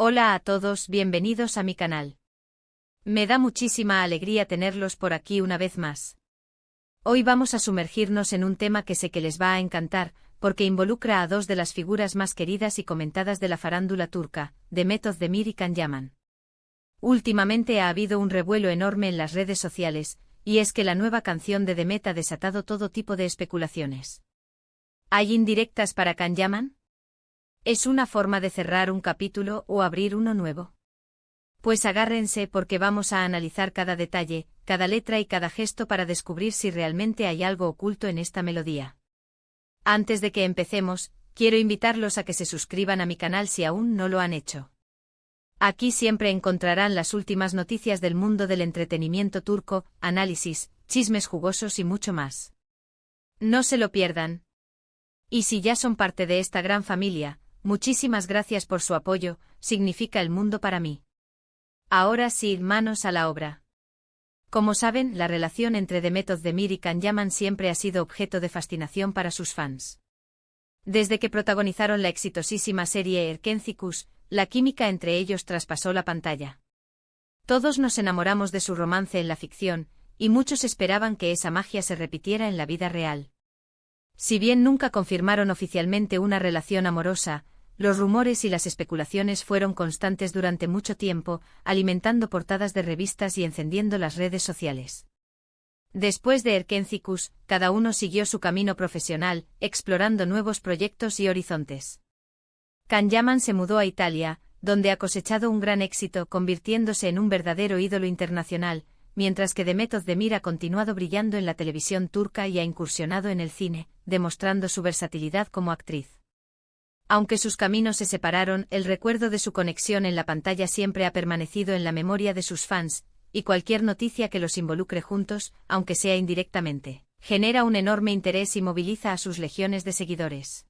Hola a todos, bienvenidos a mi canal. Me da muchísima alegría tenerlos por aquí una vez más. Hoy vamos a sumergirnos en un tema que sé que les va a encantar, porque involucra a dos de las figuras más queridas y comentadas de la farándula turca, Demet Özdemir y Can Yaman. Últimamente ha habido un revuelo enorme en las redes sociales, y es que la nueva canción de Demet ha desatado todo tipo de especulaciones. ¿Hay indirectas para Can Yaman? ¿Es una forma de cerrar un capítulo o abrir uno nuevo? Pues agárrense porque vamos a analizar cada detalle, cada letra y cada gesto para descubrir si realmente hay algo oculto en esta melodía. Antes de que empecemos, quiero invitarlos a que se suscriban a mi canal si aún no lo han hecho. Aquí siempre encontrarán las últimas noticias del mundo del entretenimiento turco, análisis, chismes jugosos y mucho más. No se lo pierdan. Y si ya son parte de esta gran familia, muchísimas gracias por su apoyo, significa el mundo para mí. Ahora sí, manos a la obra. Como saben, la relación entre Demet Özdemir y Can Yaman siempre ha sido objeto de fascinación para sus fans. Desde que protagonizaron la exitosísima serie Erkencikus, la química entre ellos traspasó la pantalla. Todos nos enamoramos de su romance en la ficción, y muchos esperaban que esa magia se repitiera en la vida real. Si bien nunca confirmaron oficialmente una relación amorosa, los rumores y las especulaciones fueron constantes durante mucho tiempo, alimentando portadas de revistas y encendiendo las redes sociales. Después de Erkencikus, cada uno siguió su camino profesional, explorando nuevos proyectos y horizontes. Can Yaman se mudó a Italia, donde ha cosechado un gran éxito, convirtiéndose en un verdadero ídolo internacional, mientras que Demet Özdemir ha continuado brillando en la televisión turca y ha incursionado en el cine, demostrando su versatilidad como actriz. Aunque sus caminos se separaron, el recuerdo de su conexión en la pantalla siempre ha permanecido en la memoria de sus fans, y cualquier noticia que los involucre juntos, aunque sea indirectamente, genera un enorme interés y moviliza a sus legiones de seguidores.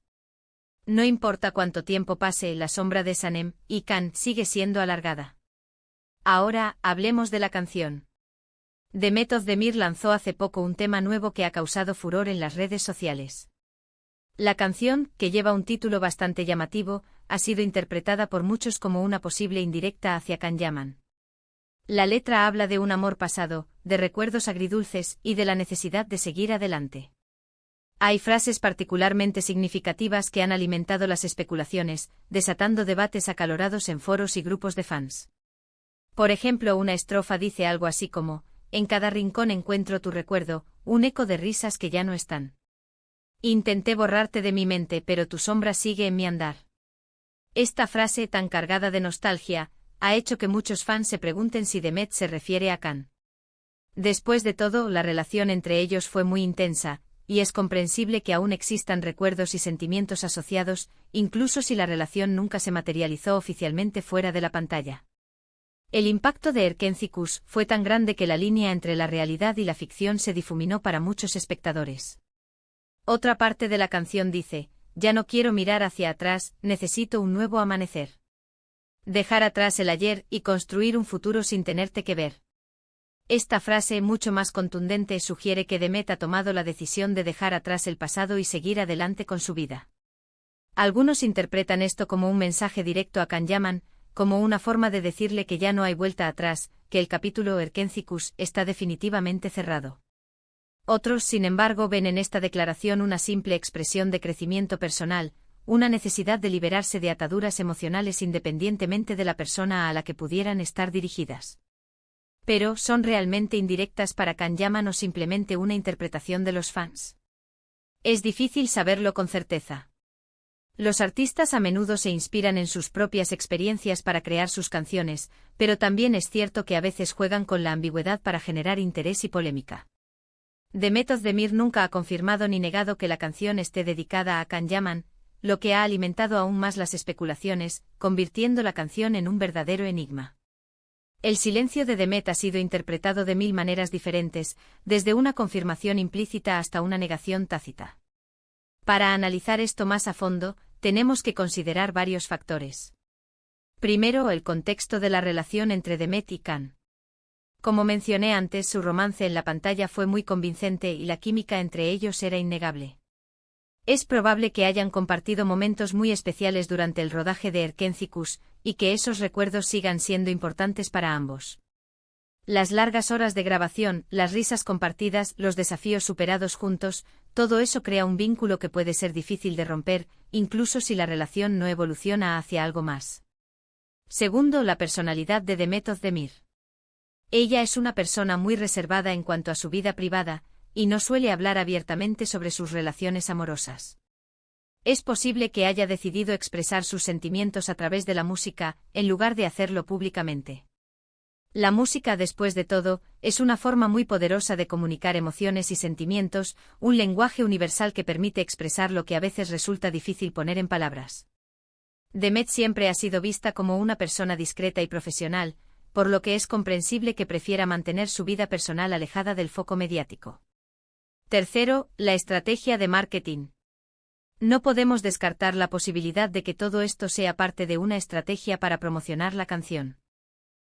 No importa cuánto tiempo pase, la sombra de Sanem y Can sigue siendo alargada. Ahora, hablemos de la canción. Demet Özdemir lanzó hace poco un tema nuevo que ha causado furor en las redes sociales. La canción, que lleva un título bastante llamativo, ha sido interpretada por muchos como una posible indirecta hacia Can Yaman. La letra habla de un amor pasado, de recuerdos agridulces y de la necesidad de seguir adelante. Hay frases particularmente significativas que han alimentado las especulaciones, desatando debates acalorados en foros y grupos de fans. Por ejemplo, una estrofa dice algo así como: en cada rincón encuentro tu recuerdo, un eco de risas que ya no están. Intenté borrarte de mi mente, pero tu sombra sigue en mi andar. Esta frase, tan cargada de nostalgia, ha hecho que muchos fans se pregunten si Demet se refiere a Can. Después de todo, la relación entre ellos fue muy intensa, y es comprensible que aún existan recuerdos y sentimientos asociados, incluso si la relación nunca se materializó oficialmente fuera de la pantalla. El impacto de Erkencikus fue tan grande que la línea entre la realidad y la ficción se difuminó para muchos espectadores. Otra parte de la canción dice: ya no quiero mirar hacia atrás, necesito un nuevo amanecer. Dejar atrás el ayer y construir un futuro sin tenerte que ver. Esta frase, mucho más contundente, sugiere que Demet ha tomado la decisión de dejar atrás el pasado y seguir adelante con su vida. Algunos interpretan esto como un mensaje directo a Can Yaman, como una forma de decirle que ya no hay vuelta atrás, que el capítulo Erkencikus está definitivamente cerrado. Otros, sin embargo, ven en esta declaración una simple expresión de crecimiento personal, una necesidad de liberarse de ataduras emocionales independientemente de la persona a la que pudieran estar dirigidas. Pero, ¿son realmente indirectas para Can Yaman o simplemente una interpretación de los fans? Es difícil saberlo con certeza. Los artistas a menudo se inspiran en sus propias experiencias para crear sus canciones, pero también es cierto que a veces juegan con la ambigüedad para generar interés y polémica. Demet Özdemir nunca ha confirmado ni negado que la canción esté dedicada a Can Yaman, lo que ha alimentado aún más las especulaciones, convirtiendo la canción en un verdadero enigma. El silencio de Demet ha sido interpretado de mil maneras diferentes, desde una confirmación implícita hasta una negación tácita. Para analizar esto más a fondo, tenemos que considerar varios factores. Primero, el contexto de la relación entre Demet y Can. Como mencioné antes, su romance en la pantalla fue muy convincente y la química entre ellos era innegable. Es probable que hayan compartido momentos muy especiales durante el rodaje de Erkencikus, y que esos recuerdos sigan siendo importantes para ambos. Las largas horas de grabación, las risas compartidas, los desafíos superados juntos, todo eso crea un vínculo que puede ser difícil de romper, incluso si la relación no evoluciona hacia algo más. Segundo, la personalidad de Demet Özdemir. Ella es una persona muy reservada en cuanto a su vida privada, y no suele hablar abiertamente sobre sus relaciones amorosas. Es posible que haya decidido expresar sus sentimientos a través de la música, en lugar de hacerlo públicamente. La música, después de todo, es una forma muy poderosa de comunicar emociones y sentimientos, un lenguaje universal que permite expresar lo que a veces resulta difícil poner en palabras. Demet siempre ha sido vista como una persona discreta y profesional, por lo que es comprensible que prefiera mantener su vida personal alejada del foco mediático. Tercero, la estrategia de marketing. No podemos descartar la posibilidad de que todo esto sea parte de una estrategia para promocionar la canción.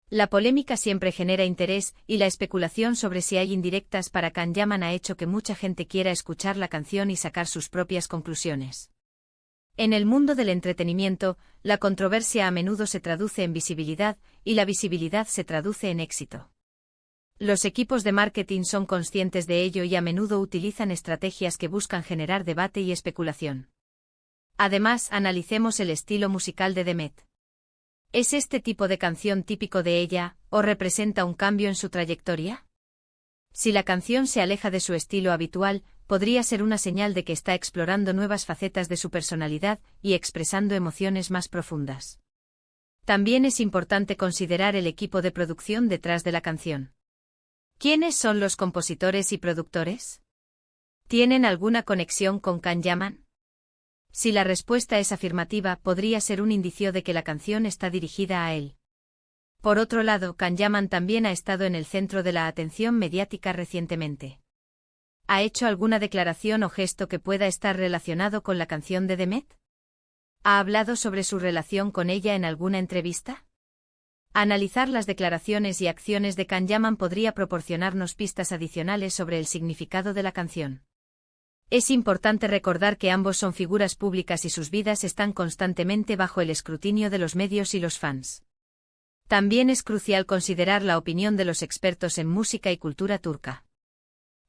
La polémica siempre genera interés, y la especulación sobre si hay indirectas para Can Yaman ha hecho que mucha gente quiera escuchar la canción y sacar sus propias conclusiones. En el mundo del entretenimiento, la controversia a menudo se traduce en visibilidad, y la visibilidad se traduce en éxito. Los equipos de marketing son conscientes de ello y a menudo utilizan estrategias que buscan generar debate y especulación. Además, analicemos el estilo musical de Demet. ¿Es este tipo de canción típico de ella, o representa un cambio en su trayectoria? Si la canción se aleja de su estilo habitual, podría ser una señal de que está explorando nuevas facetas de su personalidad y expresando emociones más profundas. También es importante considerar el equipo de producción detrás de la canción. ¿Quiénes son los compositores y productores? ¿Tienen alguna conexión con Can Yaman? Si la respuesta es afirmativa, podría ser un indicio de que la canción está dirigida a él. Por otro lado, Can Yaman también ha estado en el centro de la atención mediática recientemente. ¿Ha hecho alguna declaración o gesto que pueda estar relacionado con la canción de Demet? ¿Ha hablado sobre su relación con ella en alguna entrevista? Analizar las declaraciones y acciones de Can Yaman podría proporcionarnos pistas adicionales sobre el significado de la canción. Es importante recordar que ambos son figuras públicas y sus vidas están constantemente bajo el escrutinio de los medios y los fans. También es crucial considerar la opinión de los expertos en música y cultura turca.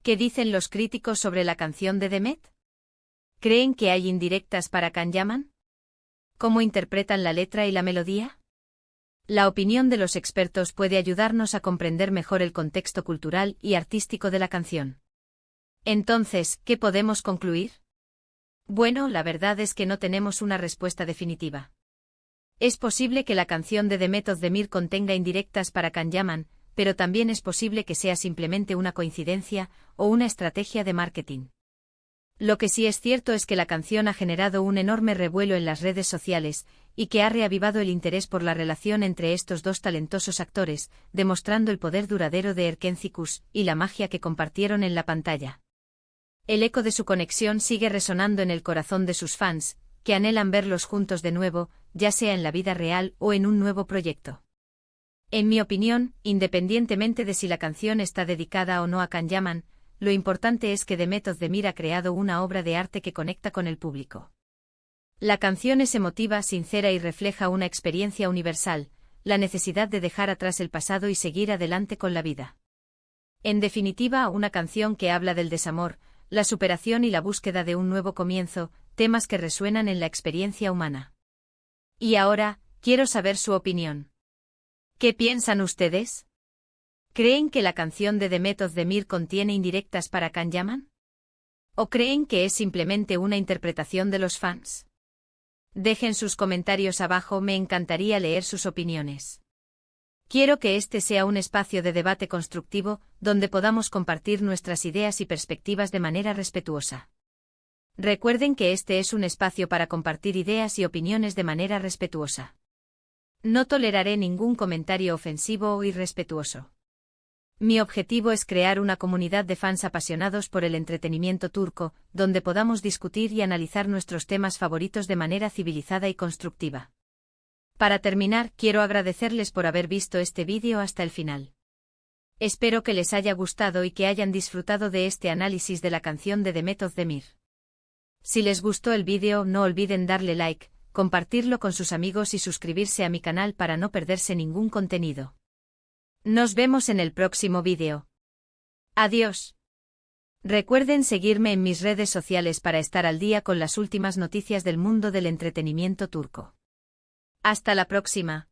¿Qué dicen los críticos sobre la canción de Demet? ¿Creen que hay indirectas para Can Yaman? ¿Cómo interpretan la letra y la melodía? La opinión de los expertos puede ayudarnos a comprender mejor el contexto cultural y artístico de la canción. Entonces, ¿qué podemos concluir? Bueno, la verdad es que no tenemos una respuesta definitiva. Es posible que la canción de Demet Özdemir contenga indirectas para Can Yaman, pero también es posible que sea simplemente una coincidencia o una estrategia de marketing. Lo que sí es cierto es que la canción ha generado un enorme revuelo en las redes sociales, y que ha reavivado el interés por la relación entre estos dos talentosos actores, demostrando el poder duradero de Erkencikus y la magia que compartieron en la pantalla. El eco de su conexión sigue resonando en el corazón de sus fans, que anhelan verlos juntos de nuevo, ya sea en la vida real o en un nuevo proyecto. En mi opinión, independientemente de si la canción está dedicada o no a Can Yaman, lo importante es que Demet Özdemir ha creado una obra de arte que conecta con el público. La canción es emotiva, sincera y refleja una experiencia universal, la necesidad de dejar atrás el pasado y seguir adelante con la vida. En definitiva, una canción que habla del desamor, la superación y la búsqueda de un nuevo comienzo, temas que resuenan en la experiencia humana. Y ahora, quiero saber su opinión. ¿Qué piensan ustedes? ¿Creen que la canción de Demet Özdemir contiene indirectas para Can Yaman? ¿O creen que es simplemente una interpretación de los fans? Dejen sus comentarios abajo, me encantaría leer sus opiniones. Quiero que este sea un espacio de debate constructivo, donde podamos compartir nuestras ideas y perspectivas de manera respetuosa. Recuerden que este es un espacio para compartir ideas y opiniones de manera respetuosa. No toleraré ningún comentario ofensivo o irrespetuoso. Mi objetivo es crear una comunidad de fans apasionados por el entretenimiento turco, donde podamos discutir y analizar nuestros temas favoritos de manera civilizada y constructiva. Para terminar, quiero agradecerles por haber visto este vídeo hasta el final. Espero que les haya gustado y que hayan disfrutado de este análisis de la canción de Demet Özdemir. Si les gustó el vídeo, no olviden darle like, compartirlo con sus amigos y suscribirse a mi canal para no perderse ningún contenido. Nos vemos en el próximo vídeo. Adiós. Recuerden seguirme en mis redes sociales para estar al día con las últimas noticias del mundo del entretenimiento turco. Hasta la próxima.